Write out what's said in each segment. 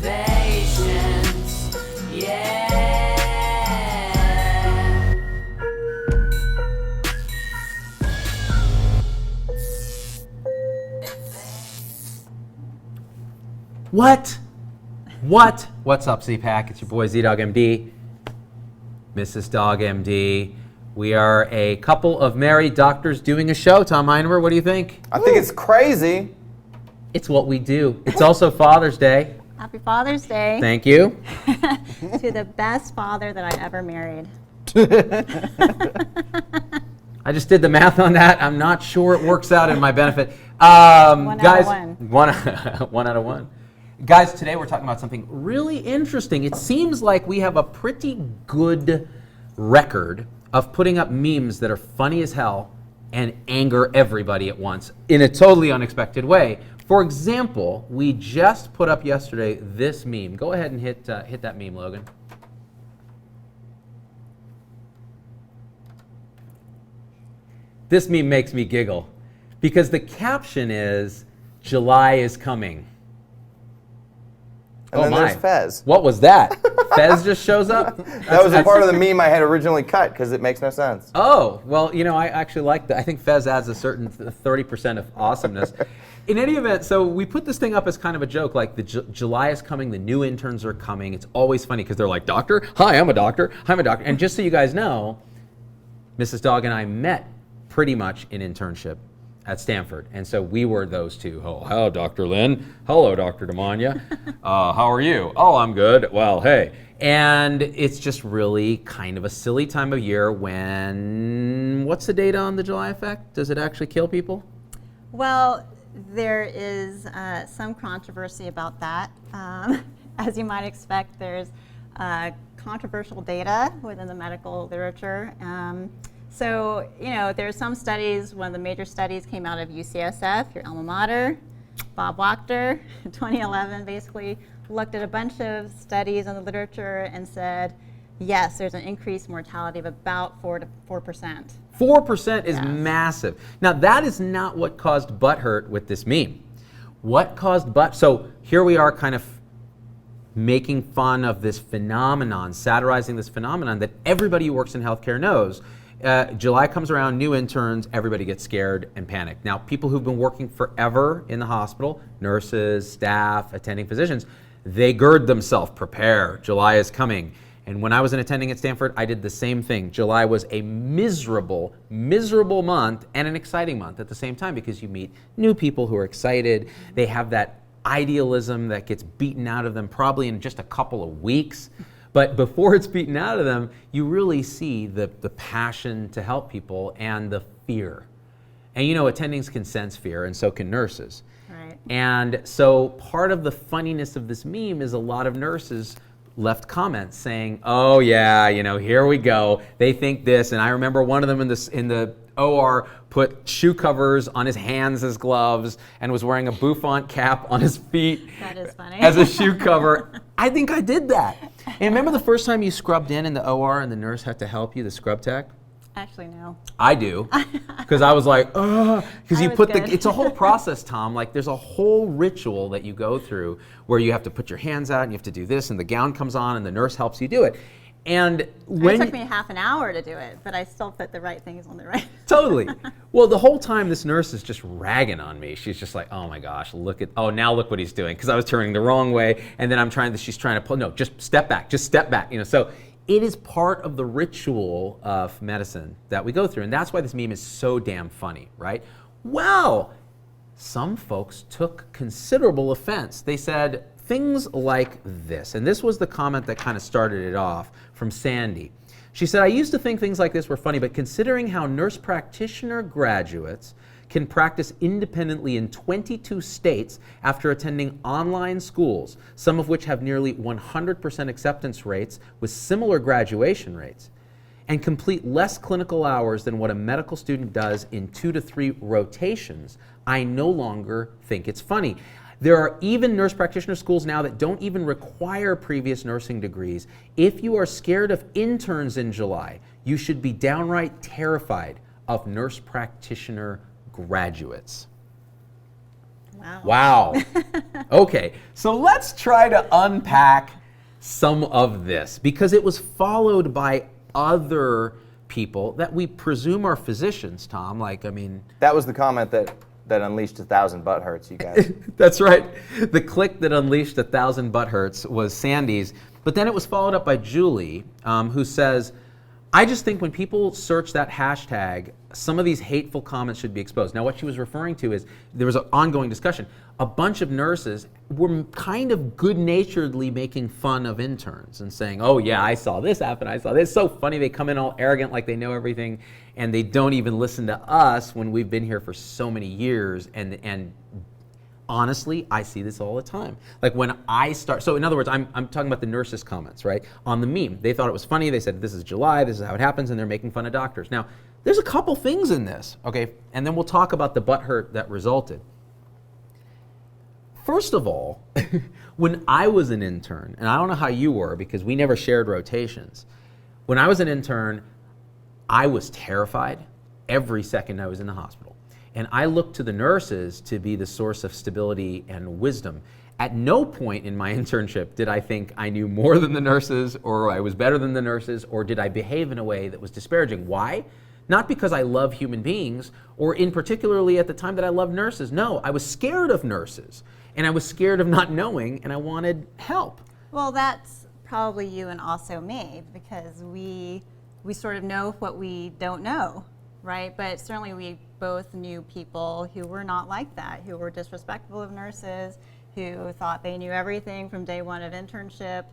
patience. Yeah. What? What's up, Z-Pack? It's your boy Z-Dog MD, Mrs. Dog MD. We are a couple of married doctors doing a show. Tom Heinemer, what do you think? I think it's crazy. It's what we do. It's also Father's Day. Happy Father's Day. Thank you. To the best father that I ever married. I just did the math on that. I'm not sure it works out in my benefit. One guys, out of one. One out of one. Guys, today we're talking about something really interesting. It seems like we have a pretty good record of putting up memes that are funny as hell and anger everybody at once in a totally unexpected way. For example, we just put up yesterday this meme. Go ahead and hit that meme, Logan. This meme makes me giggle because the caption is, "July is coming." And then there's Fez. What was that? Fez just shows up? That was a part of the meme I had originally cut because it makes no sense. Oh, well, you know, I actually like that. I think Fez adds a certain 30% of awesomeness. In any event, so we put this thing up as kind of a joke, like July is coming, the new interns are coming. It's always funny because they're like, "Doctor? Hi, I'm a doctor. I'm a doctor." And just so you guys know, Mrs. Dog and I met pretty much in internship at Stanford. And so we were those two. Oh, hello, Dr. Lynn. Hello, Dr. Demania. How are you? Oh, I'm good. Well, hey. And it's just really kind of a silly time of year when, what's the data on the July effect? Does it actually kill people? Well, there is some controversy about that. As you might expect, there's controversial data within the medical literature. So, you know, there's some studies. One of the major studies came out of UCSF, your alma mater. Bob Wachter, in 2011, basically looked at a bunch of studies in the literature and said, yes, there's an increased mortality of about 4%. 4% is massive. Now, that is not what caused butthurt with this meme. What caused so here we are kind of making fun of this phenomenon, satirizing this phenomenon that everybody who works in healthcare knows. July comes around, new interns, everybody gets scared and panicked. Now, people who've been working forever in the hospital, nurses, staff, attending physicians, they gird themselves, prepare, July is coming. And when I was an attending at Stanford, I did the same thing. July was a miserable, miserable month and an exciting month at the same time because you meet new people who are excited. They have that idealism that gets beaten out of them probably in just a couple of weeks. But before it's beaten out of them, you really see the passion to help people and the fear. And you know, attendings can sense fear, and so can nurses. Right. And so part of the funniness of this meme is a lot of nurses left comments saying, "Oh yeah, you know, here we go. They think this." And I remember one of them in the OR put shoe covers on his hands as gloves and was wearing a bouffant cap on his feet. That is funny. As a shoe cover. I think I did that. And remember the first time you scrubbed in the OR and the nurse had to help you, the scrub tech? Actually, no. I do, because I was like, ugh, because you put good. it's a whole process, Tom. Like there's a whole ritual that you go through where you have to put your hands out and you have to do this and the gown comes on and the nurse helps you do it. And when It took me half an hour to do it, but I still put the right things on the right. Totally. Well, the whole time this nurse is just ragging on me. She's just like, "Oh my gosh, now look what he's doing," because I was turning the wrong way, and then she's trying to pull. No, just step back, You know, so it is part of the ritual of medicine that we go through, and that's why this meme is so damn funny, right? Well, some folks took considerable offense. They said things like this, and this was the comment that kind of started it off from Sandy. She said, "I used to think things like this were funny, but considering how nurse practitioner graduates can practice independently in 22 states after attending online schools, some of which have nearly 100% acceptance rates with similar graduation rates, and complete less clinical hours than what a medical student does in 2 to 3 rotations, I no longer think it's funny. There are even nurse practitioner schools now that don't even require previous nursing degrees. If you are scared of interns in July, you should be downright terrified of nurse practitioner graduates." Wow. Wow. Okay, so let's try to unpack some of this because it was followed by other people that we presume are physicians, Tom. That was the comment that unleashed 1,000 butt hurts, you guys. That's right. The click that unleashed 1,000 butt hurts was Sandy's, but then it was followed up by Julie, who says, I just think when people search that hashtag, some of these hateful comments should be exposed. Now, what she was referring to is there was an ongoing discussion. A bunch of nurses were kind of good-naturedly making fun of interns and saying, oh, yeah, I saw this happen, I saw this. It's so funny. They come in all arrogant like they know everything, and they don't even listen to us when we've been here for so many years. And honestly, I see this all the time. Like when I start, so in other words, I'm talking about the nurses' comments, right? On the meme, they thought it was funny. They said, this is July, this is how it happens, and they're making fun of doctors. Now, there's a couple things in this, okay? And then we'll talk about the butt hurt that resulted. First of all, when I was an intern, and I don't know how you were because we never shared rotations. When I was an intern, I was terrified every second I was in the hospital. And I looked to the nurses to be the source of stability and wisdom. At no point in my internship did I think I knew more than the nurses or I was better than the nurses or did I behave in a way that was disparaging. Why? Not because I love human beings or in particularly at the time that I loved nurses. No, I was scared of nurses and I was scared of not knowing and I wanted help. Well, that's probably you and also me because we sort of know what we don't know, right? But certainly we both knew people who were not like that, who were disrespectful of nurses, who thought they knew everything from day one of internship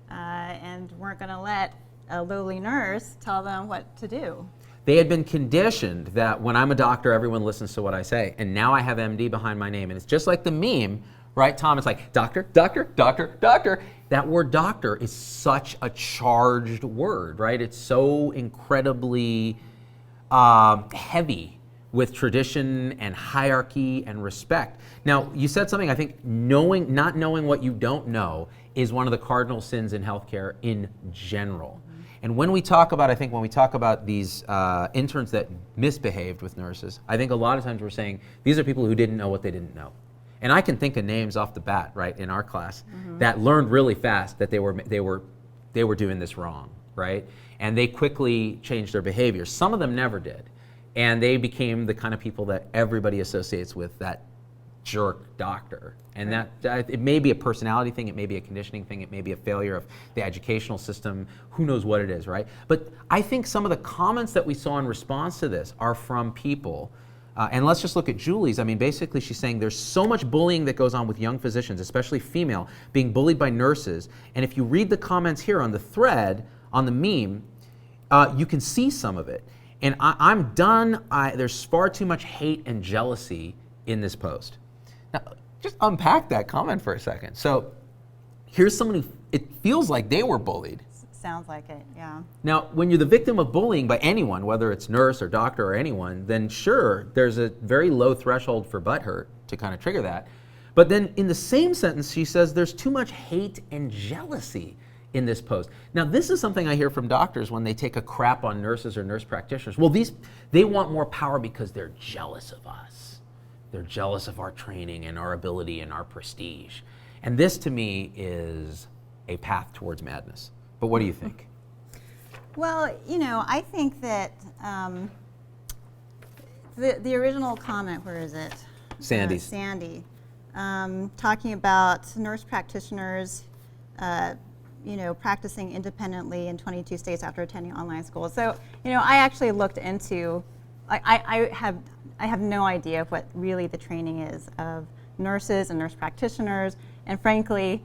and weren't going to let a lowly nurse tell them what to do. They had been conditioned that when I'm a doctor, everyone listens to what I say. And now I have MD behind my name. And it's just like the meme, right, Tom? It's like, doctor, doctor, doctor, doctor. That word doctor is such a charged word, right? It's so incredibly heavy with tradition and hierarchy and respect. Now, you said something, I think not knowing what you don't know is one of the cardinal sins in healthcare in general. And when we talk about these interns that misbehaved with nurses, I think a lot of times we're saying these are people who didn't know what they didn't know. And I can think of names off the bat, right, in our class that learned really fast that they were doing this wrong, right? And they quickly changed their behavior. Some of them never did. And they became the kind of people that everybody associates with that jerk doctor. And that it may be a personality thing, it may be a conditioning thing, it may be a failure of the educational system, who knows what it is, right? But I think some of the comments that we saw in response to this are from people, and let's just look at Julie's. I mean, basically she's saying there's so much bullying that goes on with young physicians, especially female, being bullied by nurses. And if you read the comments here on the thread, on the meme, you can see some of it. And I'm done. There's far too much hate and jealousy in this post. Now, just unpack that comment for a second. So here's someone who, it feels like they were bullied. Sounds like it, yeah. Now, when you're the victim of bullying by anyone, whether it's nurse or doctor or anyone, then sure, there's a very low threshold for butt hurt to kind of trigger that. But then in the same sentence, she says there's too much hate and jealousy in this post. Now, this is something I hear from doctors when they take a crap on nurses or nurse practitioners. Well, they want more power because they're jealous of us. They're jealous of our training and our ability and our prestige. And this, to me, is a path towards madness. But what do you think? Well, I think that the original comment, where is it? Sandy's. Sandy, talking about nurse practitioners practicing independently in 22 states after attending online school. So, I actually looked into, I have no idea what really the training is of nurses and nurse practitioners. And frankly,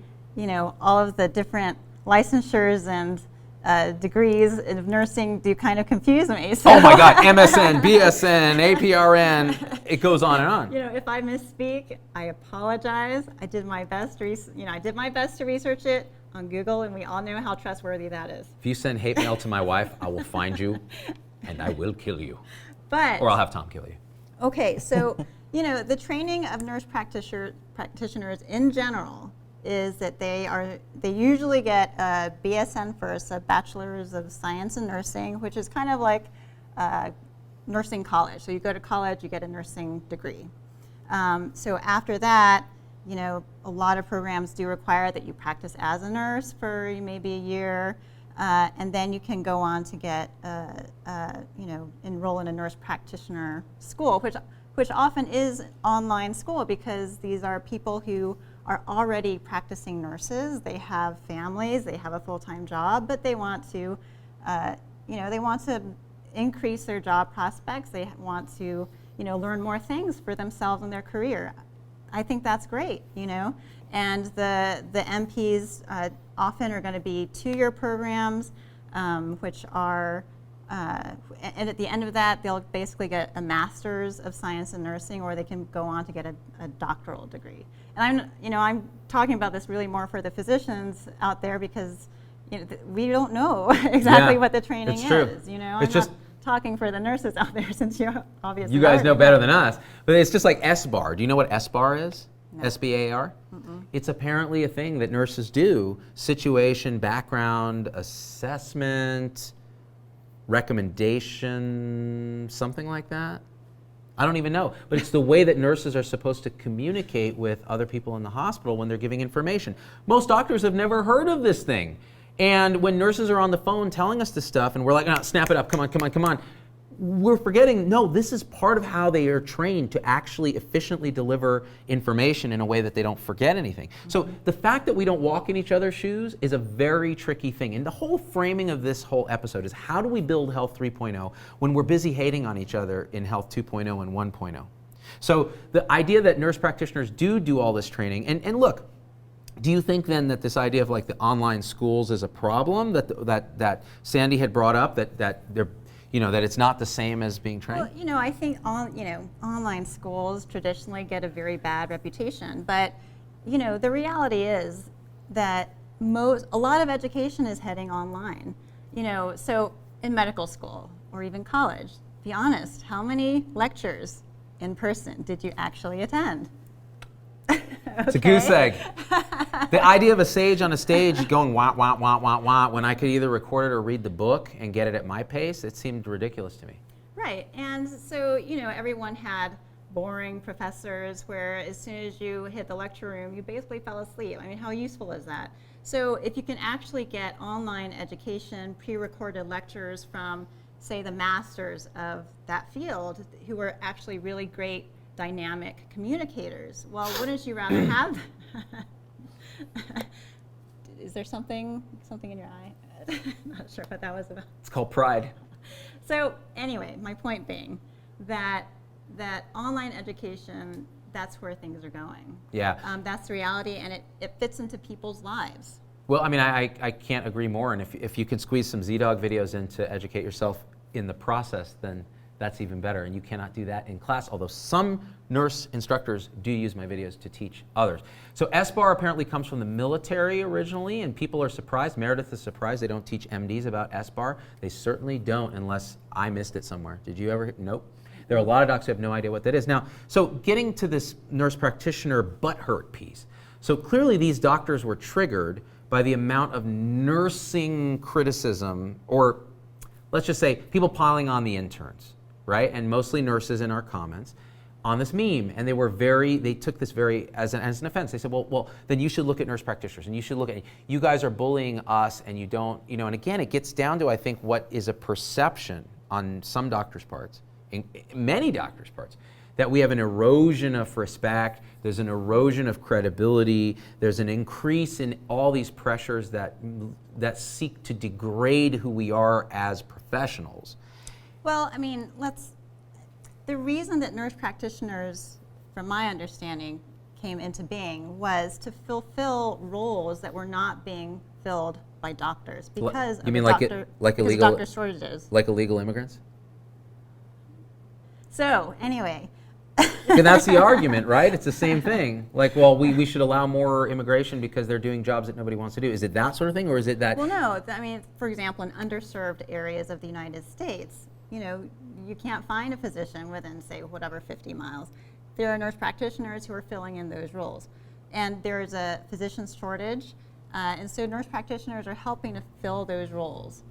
all of the different licensures and degrees of nursing do kind of confuse me. So. Oh my God, MSN, BSN, APRN, it goes on and on. If I misspeak, I apologize. I did my best to research it on Google, and we all know how trustworthy that is. If you send hate mail to my wife, I will find you and I will kill you. Or I'll have Tom kill you. Okay, so the training of nurse practitioners in general is that they usually get a BSN first, a Bachelor's of Science in Nursing, which is kind of like nursing college. So you go to college, you get a nursing degree. So after that, a lot of programs do require that you practice as a nurse for maybe a year, and then you can go on to get, enroll in a nurse practitioner school, which often is online school because these are people who are already practicing nurses. They have families, they have a full-time job, but they want to, they want to increase their job prospects. They want to, learn more things for themselves in their career. I think that's great, And the MPs often are going to be 2-year programs, which are, and at the end of that, they'll basically get a master's of science in nursing, or they can go on to get a doctoral degree. And I'm talking about this really more for the physicians out there because we don't know exactly what the training is. I'm just not talking for the nurses out there since you obviously you guys know better than us. But it's just like SBAR. Do you know what SBAR is? No. SBAR? It's apparently a thing that nurses do: situation, background, assessment, recommendation, something like that. I don't even know, but it's the way that nurses are supposed to communicate with other people in the hospital when they're giving information. Most doctors have never heard of this thing. And when nurses are on the phone telling us this stuff and we're like, no, snap it up, come on, we're forgetting, no, this is part of how they are trained to actually efficiently deliver information in a way that they don't forget anything. So the fact that we don't walk in each other's shoes is a very tricky thing. And the whole framing of this whole episode is, how do we build Health 3.0 when we're busy hating on each other in Health 2.0 and 1.0? So the idea that nurse practitioners do all this training, and look, do you think then that this idea of like the online schools is a problem that Sandy had brought up, that they're, that it's not the same as being trained? Well, I think online schools traditionally get a very bad reputation, but the reality is that a lot of education is heading online. So in medical school or even college, be honest, how many lectures in person did you actually attend? It's a goose egg. The idea of a sage on a stage going wah, wah, wah, wah, wah, when I could either record it or read the book and get it at my pace, it seemed ridiculous to me. Right, and so, everyone had boring professors where as soon as you hit the lecture room, you basically fell asleep. I mean, how useful is that? So if you can actually get online education, pre-recorded lectures from, say, the masters of that field who are actually really great dynamic communicators. Well, wouldn't you rather have Is there something in your eye? Not sure what that was about. It's called pride. So anyway, my point being that online education, that's where things are going. Yeah. That's the reality, and it fits into people's lives. Well, I mean, I can't agree more. And if you can squeeze some Z-Dog videos in to educate yourself in the process, then that's even better. And you cannot do that in class, although some nurse instructors do use my videos to teach others. So SBAR apparently comes from the military originally, and people are surprised. Meredith is surprised they don't teach MDs about SBAR. They certainly don't, unless I missed it somewhere. Did you ever? Nope. There are a lot of docs who have no idea what that is. Now, so getting to this nurse practitioner butt hurt piece. So clearly these doctors were triggered by the amount of nursing criticism, or let's just say people piling on the interns, right? And mostly nurses in our comments on this meme. And they took this very as an offense. They said, well, then you should look at nurse practitioners, and you should look at, you guys are bullying us, and you don't, and again, it gets down to, I think, what is a perception on some doctors' parts, in many doctors' parts, that we have an erosion of respect, there's an erosion of credibility, there's an increase in all these pressures that seek to degrade who we are as professionals. Well, I mean, the reason that nurse practitioners, from my understanding, came into being was to fulfill roles that were not being filled by doctors because of doctor shortages. Like illegal immigrants? So, anyway. And that's the argument, right? It's the same thing. Like, well, we should allow more immigration because they're doing jobs that nobody wants to do. Is it that sort of thing, or is it that? Well, no. I mean, for example, in underserved areas of the United States, you can't find a physician within, say, 50 miles. There are nurse practitioners who are filling in those roles. And there's a physician shortage, and so nurse practitioners are helping to fill those roles.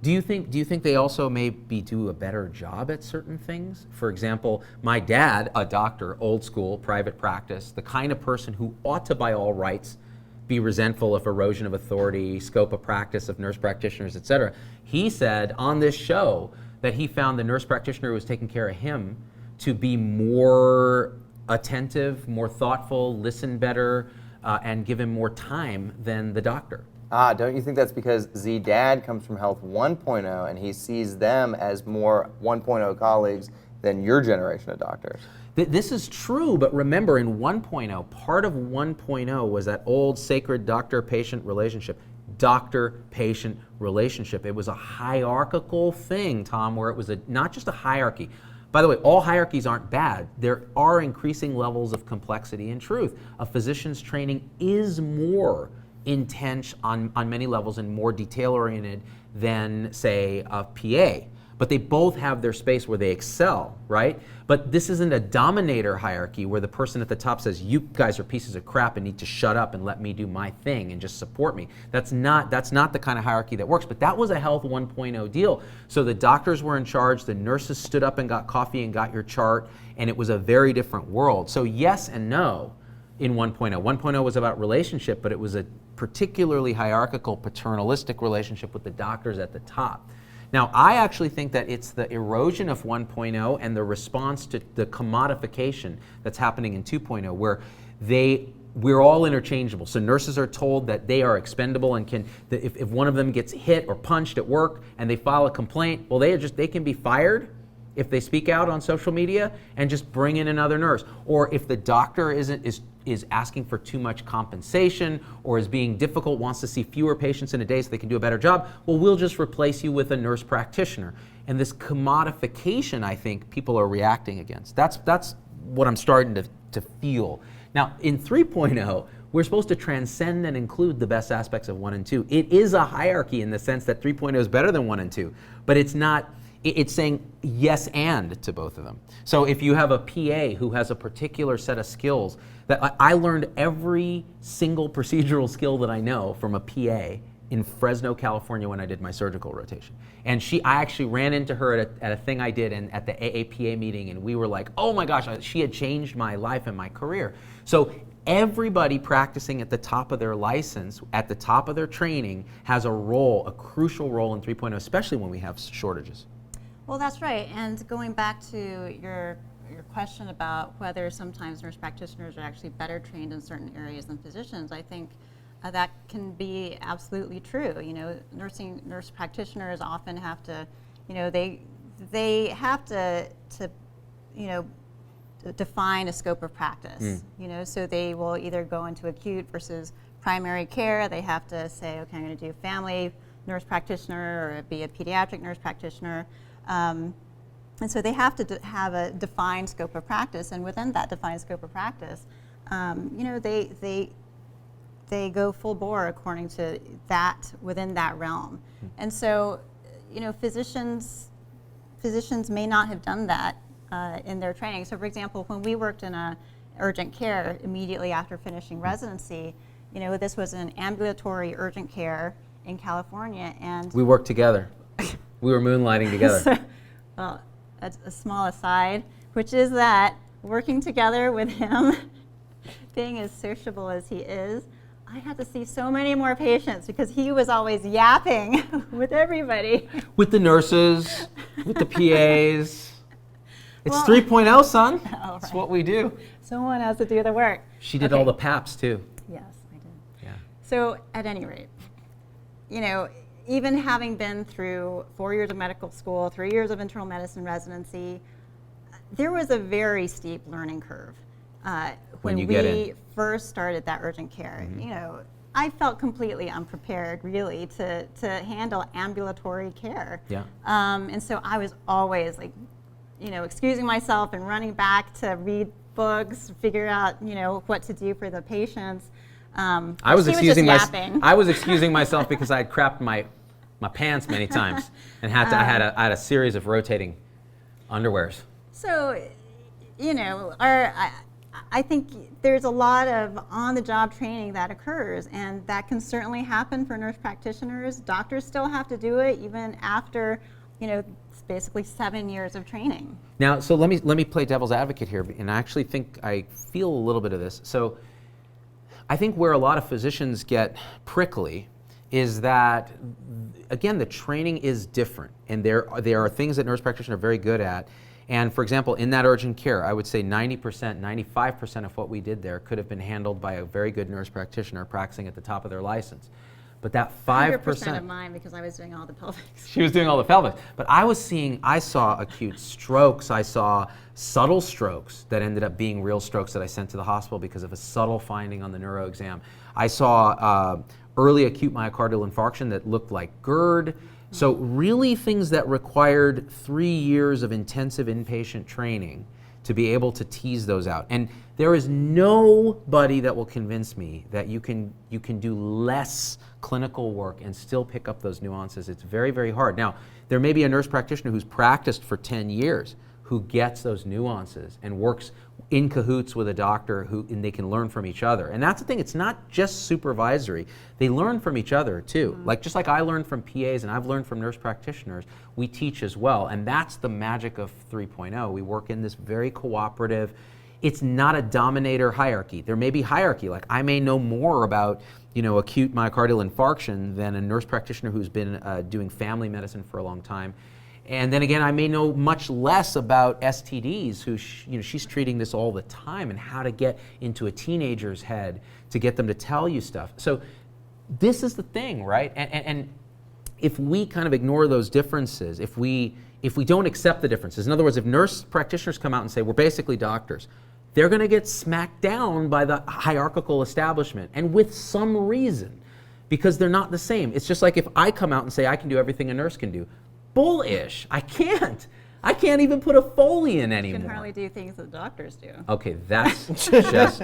Do you think they also maybe do a better job at certain things? For example, my dad, a doctor, old school, private practice, the kind of person who ought to by all rights be resentful of erosion of authority, scope of practice of nurse practitioners, et cetera. He said on this show that he found the nurse practitioner who was taking care of him to be more attentive, more thoughtful, listen better, and give him more time than the doctor. Don't you think that's because Z-Dad comes from Health 1.0 and he sees them as more 1.0 colleagues than your generation of doctors? This is true, but remember in 1.0, part of 1.0 was that old sacred doctor-patient relationship. Doctor-patient relationship. It was a hierarchical thing, Tom, where it was not just a hierarchy. By the way, all hierarchies aren't bad. There are increasing levels of complexity and truth. A physician's training is more intense on many levels and more detail-oriented than, say, a PA. But they both have their space where they excel, right? But this isn't a dominator hierarchy where the person at the top says, you guys are pieces of crap and need to shut up and let me do my thing and just support me. That's not the kind of hierarchy that works. But that was a Health 1.0 deal. So the doctors were in charge, the nurses stood up and got coffee and got your chart, and it was a very different world. So yes and no in 1.0. 1.0 was about relationship, but it was a particularly hierarchical, paternalistic relationship with the doctors at the top. Now, I actually think that it's the erosion of 1.0 and the response to the commodification that's happening in 2.0, where we're all interchangeable. So nurses are told that they are expendable and if one of them gets hit or punched at work and they file a complaint, well, they can be fired if they speak out on social media and just bring in another nurse. Or if the doctor is asking for too much compensation or is being difficult, wants to see fewer patients in a day so they can do a better job, well, we'll just replace you with a nurse practitioner. And this commodification, I think, people are reacting against. That's what I'm starting to feel. Now, in 3.0, we're supposed to transcend and include the best aspects of 1 and 2. It is a hierarchy in the sense that 3.0 is better than 1 and 2, but it's not. It's saying yes and to both of them. So if you have a PA who has a particular set of skills, that I learned every single procedural skill that I know from a PA in Fresno, California when I did my surgical rotation. And I actually ran into her at a thing I did at the AAPA meeting, and we were like, oh my gosh, she had changed my life and my career. So everybody practicing at the top of their license, at the top of their training, has a crucial role in 3.0, especially when we have shortages. Well, that's right. And going back to your question about whether sometimes nurse practitioners are actually better trained in certain areas than physicians, I think that can be absolutely true. You know, nurse practitioners often have to, you know, they have to define a scope of practice. You know, so they will either go into acute versus primary care. They have to say, okay, I'm going to do family nurse practitioner or be a pediatric nurse practitioner. And so they have to have a defined scope of practice, and within that defined scope of practice, you know, they go full bore according to that within that realm. And so, you know, physicians may not have done that in their training. So, for example, when we worked in a urgent care immediately after finishing residency, you know, this was an ambulatory urgent care in California, and we worked together. We were moonlighting together. So, well, that's a small aside, which is that working together with him, being as sociable as he is, I had to see so many more patients because he was always yapping with everybody. With the nurses, with the PAs. It's 3.0, son. Oh, That's right. what we do. Someone has to do the work. She did all the PAPs too. Yes, I did. Yeah. So at any rate, you know, even having been through 4 years of medical school, 3 years of internal medicine residency, there was a very steep learning curve when we first started that urgent care. You know, I felt completely unprepared, really, to handle ambulatory care. Yeah. And so I was always like, you know, excusing myself and running back to read books, figure out, you know, what to do for the patients. I was excusing myself because I had crapped my pants many times and I had a series of rotating underwears. So, you know, I think there's a lot of on-the-job training that occurs, and that can certainly happen for nurse practitioners. Doctors still have to do it even after, it's basically 7 years of training. Now, so let me play devil's advocate here, and I actually think I feel a little bit of this. So I think where a lot of physicians get prickly is that, again, the training is different, and there are things that nurse practitioners are very good at. And for example, in that urgent care, I would say 90%, 95% of what we did there could have been handled by a very good nurse practitioner practicing at the top of their license. But that 5%. 100% of mine, because I was doing all the pelvics. She was doing all the pelvics. But I saw acute strokes. I saw subtle strokes that ended up being real strokes that I sent to the hospital because of a subtle finding on the neuro exam. I saw early acute myocardial infarction that looked like GERD. So really things that required 3 years of intensive inpatient training to be able to tease those out. And there is nobody that will convince me that you can do less clinical work and still pick up those nuances. It's very, very hard. Now, there may be a nurse practitioner who's practiced for 10 years who gets those nuances and works in cahoots with a doctor and they can learn from each other. And that's the thing, it's not just supervisory. They learn from each other too. Just like I learned from PAs and I've learned from nurse practitioners, we teach as well. And that's the magic of 3.0. We work in this very cooperative, it's not a dominator hierarchy. There may be hierarchy, like I may know more about acute myocardial infarction than a nurse practitioner who's been doing family medicine for a long time. And then again, I may know much less about STDs, who she's treating this all the time, and how to get into a teenager's head to get them to tell you stuff. So this is the thing, right? And if we kind of ignore those differences, if we don't accept the differences, in other words, if nurse practitioners come out and say, we're basically doctors, they're going to get smacked down by the hierarchical establishment, and with some reason, because they're not the same. It's just like if I come out and say I can do everything a nurse can do. Bullish. I can't even put a Foley in anymore. You can hardly do things that doctors do. Okay, that's just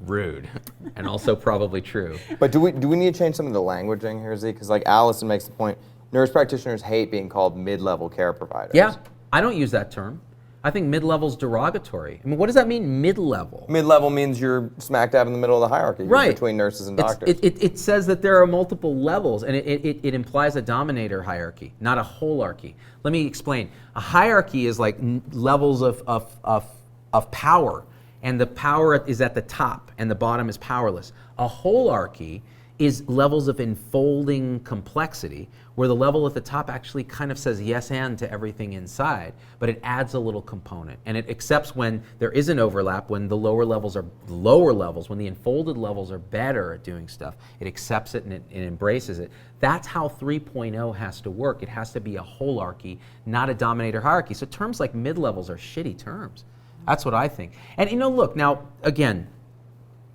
rude, and also probably true. But do we need to change some of the languaging here, Z? Because like Allison makes the point, nurse practitioners hate being called mid-level care providers. Yeah, I don't use that term. I think mid-level's derogatory. I mean, what does that mean, mid-level? Mid-level means you're smack dab in the middle of the hierarchy, right, between nurses and doctors. It says that there are multiple levels, and it implies a dominator hierarchy, not a holarchy. Let me explain. A hierarchy is like levels of power, and the power is at the top, and the bottom is powerless. A holarchy is levels of enfolding complexity, where the level at the top actually kind of says yes and to everything inside, but it adds a little component. And it accepts when there is an overlap, when the lower levels are lower levels, when the enfolded levels are better at doing stuff. It accepts it and it embraces it. That's how 3.0 has to work. It has to be a holarchy, not a dominator hierarchy. So terms like mid-levels are shitty terms. That's what I think. And look, now, again,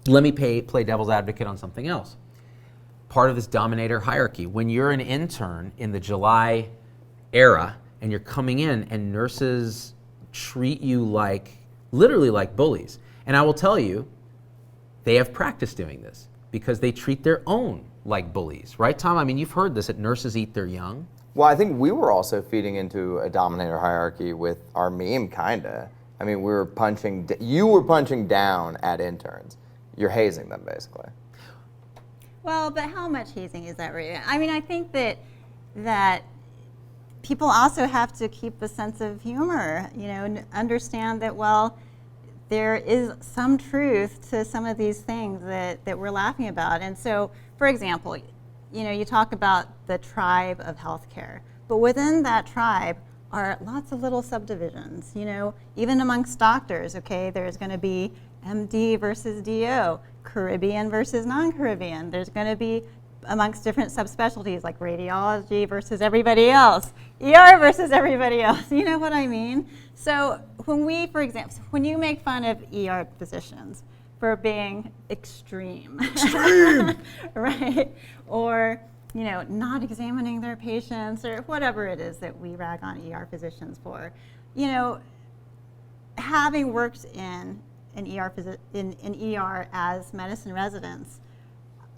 let me play devil's advocate on something else. Part of this dominator hierarchy. When you're an intern in the July era and you're coming in and nurses treat you literally like bullies. And I will tell you, they have practiced doing this because they treat their own like bullies. Right, Tom? I mean, you've heard this, that nurses eat their young. Well, I think we were also feeding into a dominator hierarchy with our meme, kinda. I mean, you were punching down at interns. You're hazing them, basically. Well, but how much hazing is that really? I mean, I think that people also have to keep a sense of humor, and understand that, well, there is some truth to some of these things that we're laughing about. And so, for example, you talk about the tribe of healthcare, but within that tribe are lots of little subdivisions, even amongst doctors, okay? There's going to be MD versus DO, Caribbean versus non-Caribbean. There's going to be amongst different subspecialties like radiology versus everybody else, ER versus everybody else. You know what I mean? So for example, when you make fun of ER physicians for being extreme, right? Or not examining their patients, or whatever it is that we rag on ER physicians for, having worked in an ER as medicine residents,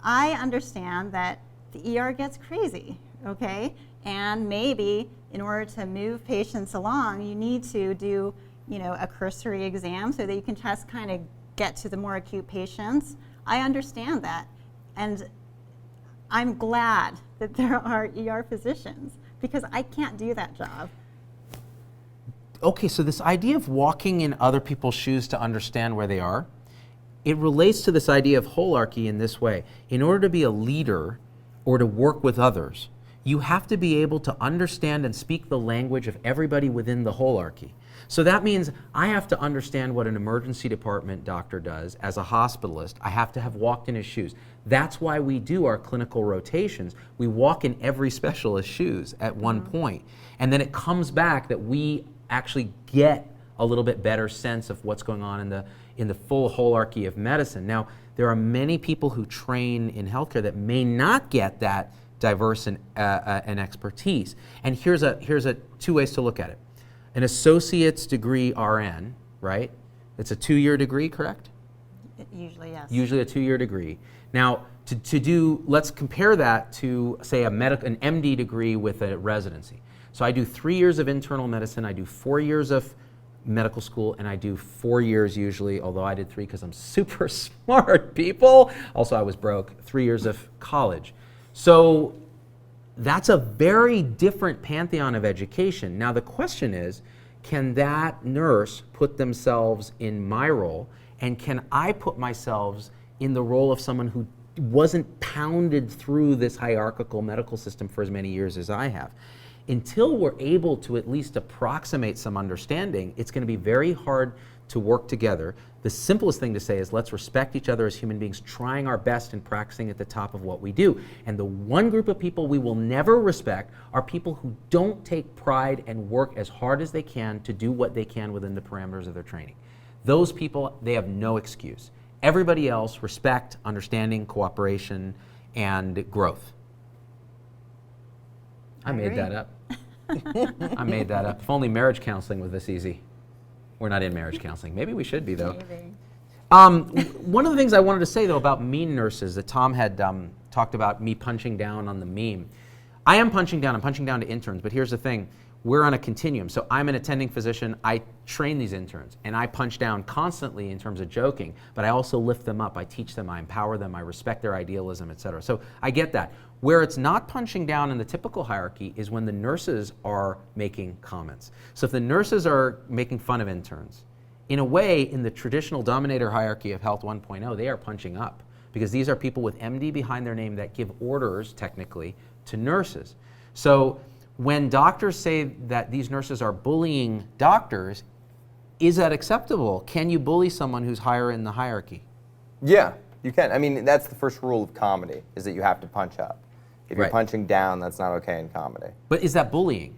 I understand that the ER gets crazy, okay? And maybe in order to move patients along, you need to do a cursory exam so that you can just kind of get to the more acute patients. I understand that. And I'm glad that there are ER physicians because I can't do that job. Okay, so this idea of walking in other people's shoes to understand where they are, it relates to this idea of holarchy in this way. In order to be a leader or to work with others, you have to be able to understand and speak the language of everybody within the holarchy. So that means I have to understand what an emergency department doctor does. As a hospitalist, I have to have walked in his shoes. That's why we do our clinical rotations. We walk in every specialist's shoes at one point. And then it comes back that we actually get a little bit better sense of what's going on in the full holarchy of medicine. Now, there are many people who train in healthcare that may not get that diverse and expertise. And here's two ways to look at it. An associate's degree RN, right? It's a 2-year degree, correct? Usually, yes. Usually a 2-year degree. Now, let's compare that to, say, an MD degree with a residency. So I do 3 years of internal medicine, I do 4 years of medical school, and I do 4 years usually, although I did 3 because I'm super smart, people. Also, I was broke, 3 years of college. So that's a very different pantheon of education. Now the question is, can that nurse put themselves in my role, and can I put myself in the role of someone who wasn't pounded through this hierarchical medical system for as many years as I have? Until we're able to at least approximate some understanding, it's going to be very hard to work together. The simplest thing to say is let's respect each other as human beings, trying our best and practicing at the top of what we do. And the one group of people we will never respect are people who don't take pride and work as hard as they can to do what they can within the parameters of their training. Those people, they have no excuse. Everybody else, respect, understanding, cooperation, and growth. I made that up. I made that up. If only marriage counseling was this easy. We're not in marriage counseling. Maybe we should be, though. Maybe. One of the things I wanted to say, though, about mean nurses that Tom had talked about me punching down on the meme. I am punching down. I'm punching down to interns. But here's the thing. We're on a continuum. So I'm an attending physician. I train these interns. And I punch down constantly in terms of joking. But I also lift them up. I teach them. I empower them. I respect their idealism, et cetera. So I get that. Where it's not punching down in the typical hierarchy is when the nurses are making comments. So if the nurses are making fun of interns, in a way, in the traditional dominator hierarchy of Health 1.0, they are punching up because these are people with MD behind their name that give orders, technically, to nurses. So when doctors say that these nurses are bullying doctors, is that acceptable? Can you bully someone who's higher in the hierarchy? Yeah, you can. I mean, that's the first rule of comedy, is that you have to punch up. If you're Right. punching down, that's not okay in comedy. But is that bullying?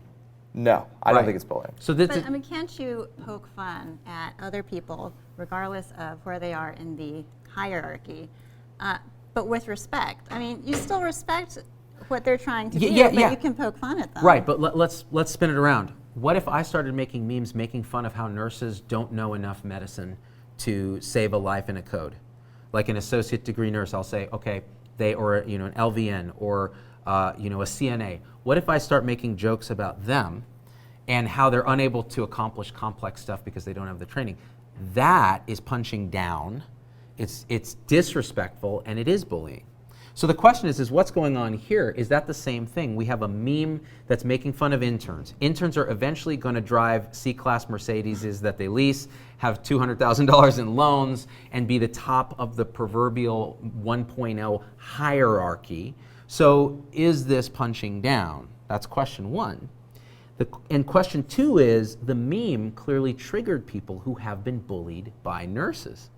No, I Right. don't think it's bullying. So this But I mean, can't you poke fun at other people, regardless of where they are in the hierarchy, but with respect? I mean, you still respect what they're trying to do, but you can poke fun at them. Right, but let's spin it around. What if I started making memes making fun of how nurses don't know enough medicine to save a life in a code? Like an associate degree nurse, I'll say, okay, or an LVN or a CNA. What if I start making jokes about them and how they're unable to accomplish complex stuff because they don't have the training? That is punching down. It's disrespectful, and it is bullying. So the question is what's going on here? Is that the same thing? We have a meme that's making fun of interns. Interns are eventually going to drive C-Class Mercedeses that they lease, have $200,000 in loans, and be the top of the proverbial 1.0 hierarchy. So is this punching down? That's question one. And question two is, the meme clearly triggered people who have been bullied by nurses.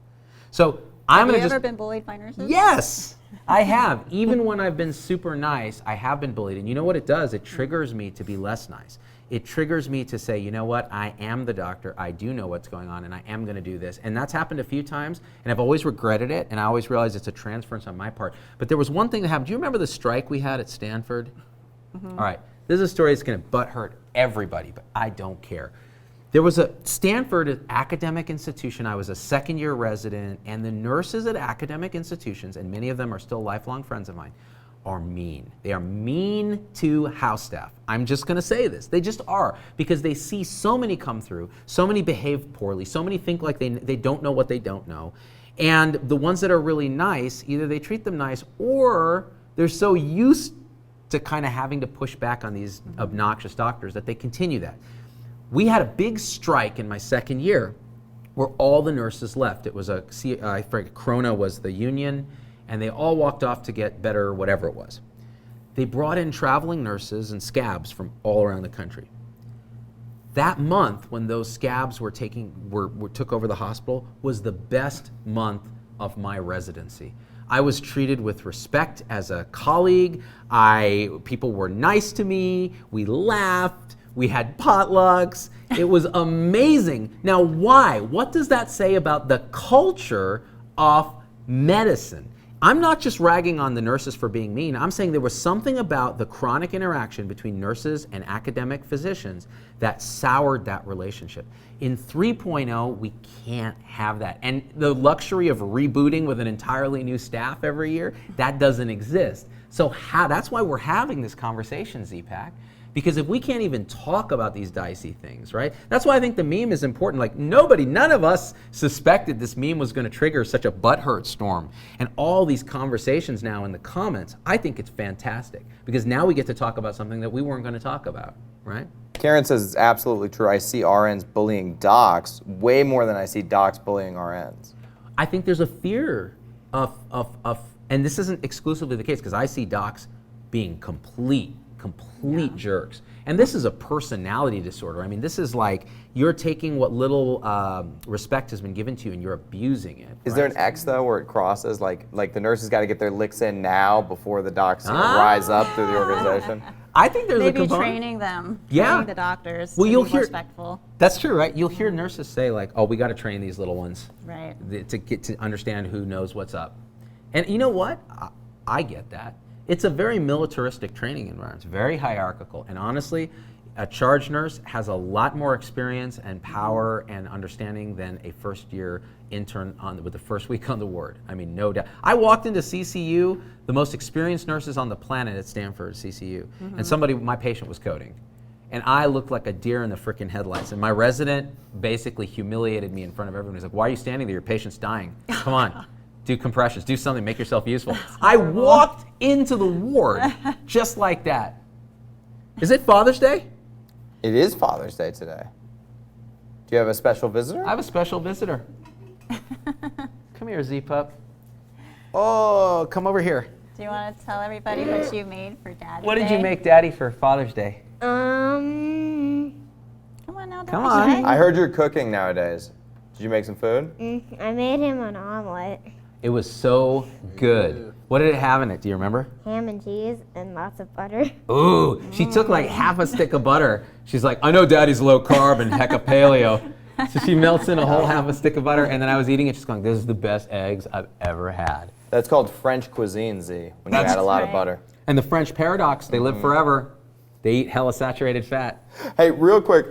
So I'm going to Have you ever been bullied by nurses? Yes, I have. Even when I've been super nice, I have been bullied. And you know what it does? It triggers me to be less nice. It triggers me to say, you know what? I am the doctor. I do know what's going on, and I am going to do this. And that's happened a few times, and I've always regretted it, and I always realize it's a transference on my part. But there was one thing that happened. Do you remember the strike we had at Stanford? Mm-hmm. All right. This is a story that's going to butthurt everybody, but I don't care. There was a Stanford academic institution. I was a second-year resident, and the nurses at academic institutions, and many of them are still lifelong friends of mine, are mean. They are mean to house staff. I'm just gonna say this. They just are, because they see so many come through, so many behave poorly, so many think like they don't know what they don't know. And the ones that are really nice, either they treat them nice or they're so used to kind of having to push back on these obnoxious doctors that they continue that. We had a big strike in my second year where all the nurses left. It was I forget, Corona was the union, and they all walked off to get better, whatever it was. They brought in traveling nurses and scabs from all around the country. That month, when those scabs took over the hospital, was the best month of my residency. I was treated with respect as a colleague. People were nice to me. We laughed. We had potlucks. It was amazing. Now, why? What does that say about the culture of medicine? I'm not just ragging on the nurses for being mean. I'm saying there was something about the chronic interaction between nurses and academic physicians that soured that relationship. In 3.0, we can't have that. And the luxury of rebooting with an entirely new staff every year, that doesn't exist. So that's why we're having this conversation, Z-Pack. Because if we can't even talk about these dicey things, right? That's why I think the meme is important. Like none of us suspected this meme was going to trigger such a butthurt storm. And all these conversations now in the comments, I think it's fantastic. Because now we get to talk about something that we weren't going to talk about, right? Karen says it's absolutely true. I see RNs bullying docs way more than I see docs bullying RNs. I think there's a fear of and this isn't exclusively the case, because I see docs being complete jerks. And this is a personality disorder. I mean, this is like you're taking what little respect has been given to you and you're abusing it. Is there an X though where it crosses? Like the nurses got to get their licks in now before the docs rise up through the organization? I think there's Maybe a component. training them, Yeah. training the doctors Well, to you'll be hear- respectful. That's true, right? You'll hear nurses say like, "Oh, we got to train these little ones Right. to get to understand who knows what's up." And you know what? I get that. It's a very militaristic training environment. It's very hierarchical. And honestly, a charge nurse has a lot more experience and power and understanding than a first-year intern with the first week on the ward. I mean, no doubt. I walked into CCU, the most experienced nurses on the planet at Stanford, CCU, and my patient was coding. And I looked like a deer in the frickin' headlights. And my resident basically humiliated me in front of everyone. He's like, "Why are you standing there? Your patient's dying. Come on. Do compressions, do something, make yourself useful." I walked into the ward just like that. Is it Father's Day? It is Father's Day today. Do you have a special visitor? I have a special visitor. Come here, Z-Pup. Oh, come over here. Do you want to tell everybody what you made for Daddy What did you Day? make Daddy for Father's Day? Come on now, Come Daddy. on. I heard you're cooking nowadays. Did you make some food? I made him an omelet, It was so good. What did it have in it? Do you remember? ham and cheese, and lots of butter. Ooh, she took like half a stick of butter. She's like, "I know Daddy's low carb and hecka paleo." So she melts in a whole half a stick of butter, and then I was eating it just going, "This is the best eggs I've ever had." That's called French cuisine, Z, when you That's add a lot of right. butter. And the French paradox, they live forever. They eat hella saturated fat. Hey, real quick,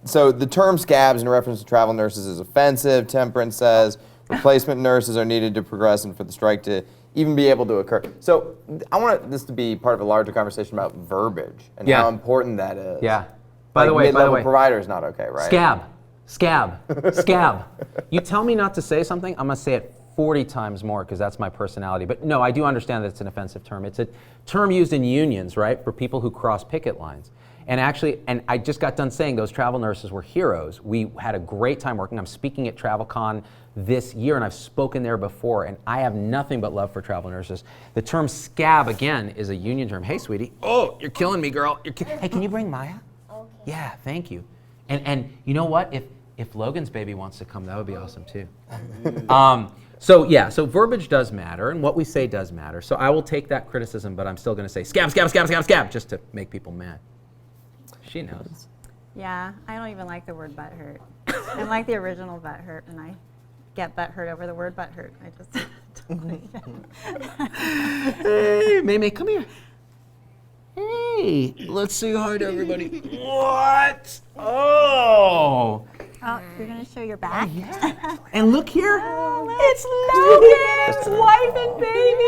so the term scabs in reference to travel nurses is offensive, Temperance says. Replacement nurses are needed to progress and for the strike to even be able to occur. So I want this to be part of a larger conversation about verbiage and Yeah. how important that is. Yeah. By the way, mid-level provider is not okay, right? Scab. You tell me not to say something, I'm gonna say it 40 times more because that's my personality. But no, I do understand that it's an offensive term. It's a term used in unions, right, for people who cross picket lines. And actually, and I just got done saying those travel nurses were heroes. We had a great time working. I'm speaking at TravelCon this year, and I've spoken there before, and I have nothing but love for travel nurses. The term scab, again, is a union term. Hey, sweetie. Oh, you're killing me, girl. Hey, can you bring Maya? Okay. Yeah, thank you. And you know what? If Logan's baby wants to come, that would be awesome, too. So verbiage does matter, and what we say does matter. So I will take that criticism, but I'm still going to say scab, just to make people mad. She knows. Yeah, I don't even like the word butthurt. I like the original butthurt, and I get butthurt over the word butthurt. I just don't like it. Hey, May, come here. Hey, let's say hi to everybody. What? Oh. Oh, you're gonna show your back? And look here. Oh, It's Logan's wife and baby.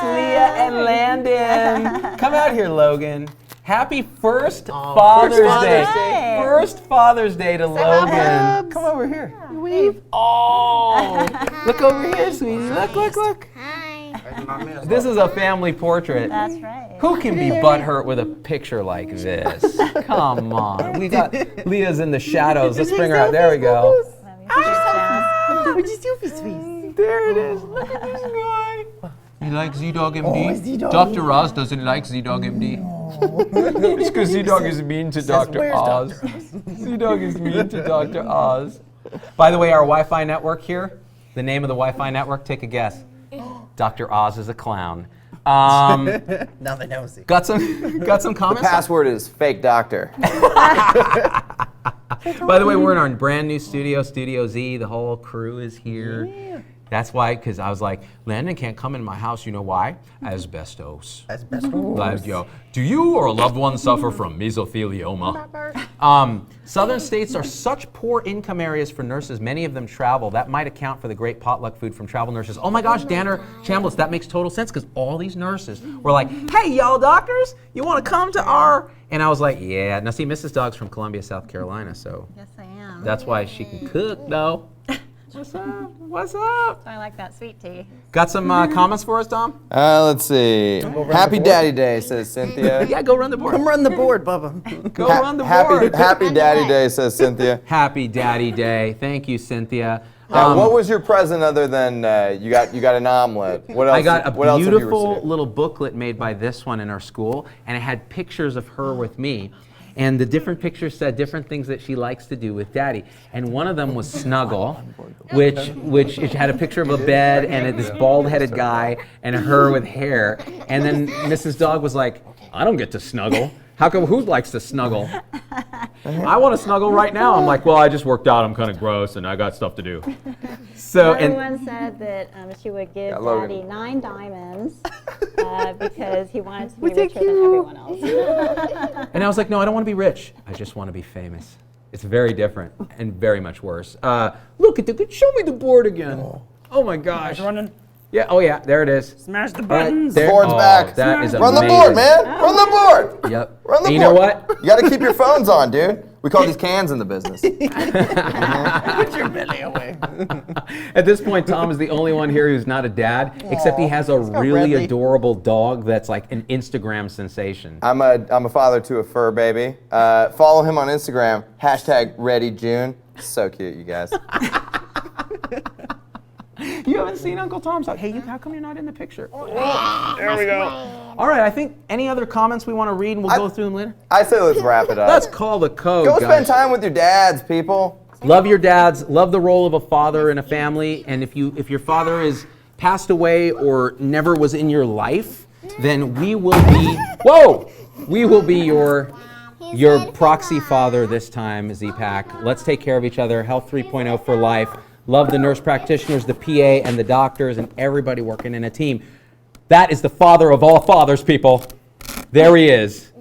Leah and Landon. Come out here, Logan. Happy first Father's Day. Day. First Father's Day to Logan. Come over here. Wave. Oh, look over here, sweetie. Look. Hi. This is a family portrait. That's right. Who can be butthurt with a picture like this? Come on. We got Leah's in the shadows. Let's bring her out. There we go. Let me see. There it is. Look at this guy. You like Z-Dog MD? Dr. Oz doesn't like Z-Dog MD. It's because Z-Dog is mean to Dr. Oz. Z-Dog is mean to Dr. Oz. By the way, our Wi-Fi network here, the name of the Wi-Fi network, take a guess. Dr. Oz is a clown. Now they know. Got some comments? Password is fake doctor. By the way, we're in our brand new studio, Studio Z. The whole crew is here. Yeah. That's why, because I was like, Landon can't come in my house. You know why? Asbestos. Asbestos. Yo, do you or a loved one suffer from mesothelioma? Southern states are such poor income areas for nurses. Many of them travel. That might account for the great potluck food from travel nurses. Oh my gosh, Danner Chambliss, that makes total sense because all these nurses were like, hey, y'all doctors, you want to come to our... And I was like, yeah. Now see, Mrs. Dog's from Columbia, South Carolina, so Yes, I am. that's why she can cook, though. What's up? What's up? I like that sweet tea. Got some comments for us, Dom? Let's see. Happy Daddy Day, says Cynthia. Yeah, go run the board. Come run the board, Bubba. Go run the board. Happy Daddy Day, says Cynthia. Happy Daddy Day. Thank you, Cynthia. What was your present other than you got an omelet? What else? I got a what else have you beautiful received? little booklet made by this one in our school, and it had pictures of her with me. And the different pictures said different things that she likes to do with Daddy. And one of them was snuggle, which it had a picture of a bed and this bald-headed guy and her with hair. And then Mrs. Dog was like, I don't get to snuggle. How come, who likes to snuggle? I want to snuggle right now. I'm like, well, I just worked out. I'm kind of gross and I got stuff to do. So, Another one said that she would give Logan. Daddy 9 diamonds because he wanted to be richer than everyone else. And I was like, no, I don't want to be rich. I just want to be famous. It's very different and very much worse. Look at show me the board again. Oh my gosh. Running. Yeah, oh yeah, there it is. Smash the All right, buttons. there- Board's oh, back. That is Run amazing. the board, man. Run the board. Yep. Run the And you board. know what? You got to keep your phones on, dude. We call these cans in the business. Put your belly away. At this point, Tom is the only one here who's not a dad, except he has a really Redley. adorable dog that's like an Instagram sensation. I'm a father to a fur baby. Follow him on Instagram. #ReadyJune. So cute, you guys. You haven't seen Uncle Tom's dog. Hey, how come you're not in the picture? There we go. All right, I think any other comments we want to read, and we'll go through them later? I say let's wrap it up. Let's call the code, Go guys. spend time with your dads, people. Love your dads. Love the role of a father in a family. And if your father is passed away or never was in your life, then we will be your proxy father this time, Z-Pack. Let's take care of each other. Health 3.0 for life. Love the nurse practitioners, the PA, and the doctors, and everybody working in a team. That is the father of all fathers, people. There he is.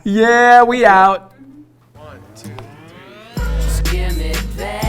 Yeah, we out. Just give me that.